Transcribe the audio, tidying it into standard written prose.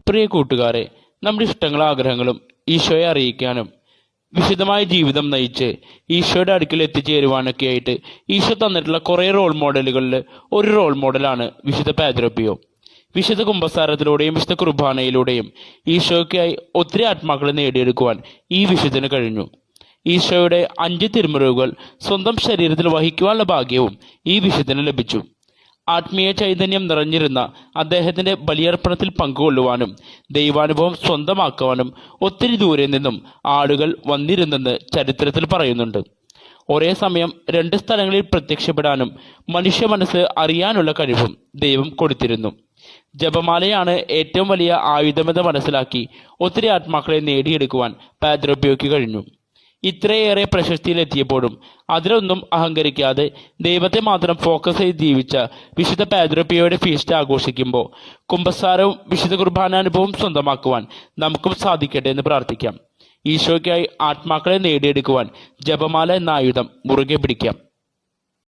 പ്രിയ കൂട്ടുകാരെ, നമ്മുടെ ഇഷ്ടങ്ങളും ആഗ്രഹങ്ങളും ഈശോയെ അറിയിക്കാനും വിശുദ്ധമായ ജീവിതം നയിച്ച് ഈശോയുടെ അടുക്കൽ എത്തിച്ചേരുവാനൊക്കെ ആയിട്ട് ഈശോ തന്നിട്ടുള്ള കുറേ റോൾ മോഡലുകളിൽ ഒരു റോൾ മോഡലാണ് വിശുദ്ധ പാദ്രോപ്പിയോ. വിശുദ്ധ കുമ്പസാരത്തിലൂടെയും വിശുദ്ധ കുർബാനയിലൂടെയും ഈശോയ്ക്കായി ഒത്തിരി ആത്മാക്കളെ നേടിയെടുക്കുവാൻ ഈ വിശുദ്ധന് കഴിഞ്ഞു. ഈശോയുടെ 5 തിരുമുറിവുകൾ സ്വന്തം ശരീരത്തിൽ വഹിക്കുവാനുള്ള ഭാഗ്യവും ഈ വിശുദ്ധന് ലഭിച്ചു. ആത്മീയ ചൈതന്യം നിറഞ്ഞിരുന്ന അദ്ദേഹത്തിന്റെ ബലിയർപ്പണത്തിൽ പങ്കുകൊള്ളുവാനും ദൈവാനുഭവം സ്വന്തമാക്കുവാനും ഒത്തിരി ദൂരെ നിന്നും ആളുകൾ വന്നിരുന്നെന്ന് ചരിത്രത്തിൽ പറയുന്നുണ്ട്. ഒരേ സമയം 2 സ്ഥലങ്ങളിൽ പ്രത്യക്ഷപ്പെടാനും മനുഷ്യ മനസ്സ് അറിയാനുള്ള കഴിവും ദൈവം കൊടുത്തിരുന്നു. ജപമാലയാണ് ഏറ്റവും വലിയ ആയുധമെന്ന് മനസ്സിലാക്കി ഒത്തിരി ആത്മാക്കളെ നേടിയെടുക്കുവാൻ പാദ്രോപ്പിയോയ്ക്ക് കഴിഞ്ഞു. ഇത്രയേറെ പ്രശസ്തിയിലെത്തിയപ്പോഴും അതിലൊന്നും അഹങ്കരിക്കാതെ ദൈവത്തെ മാത്രം ഫോക്കസ് ചെയ്ത് ജീവിച്ച വിശുദ്ധ പാദ്രോപ്പിയോയുടെ ഫീസ്റ്റ് ആഘോഷിക്കുമ്പോൾ കുമ്പസാരവും വിശുദ്ധ കുർബാനാനുഭവം സ്വന്തമാക്കുവാൻ നമുക്കും സാധിക്കട്ടെ എന്ന് പ്രാർത്ഥിക്കാം. ഈശോയ്ക്കായി ആത്മാക്കളെ നേടിയെടുക്കുവാൻ ജപമാല എന്ന ആയുധം മുറുകെ പിടിക്കാം.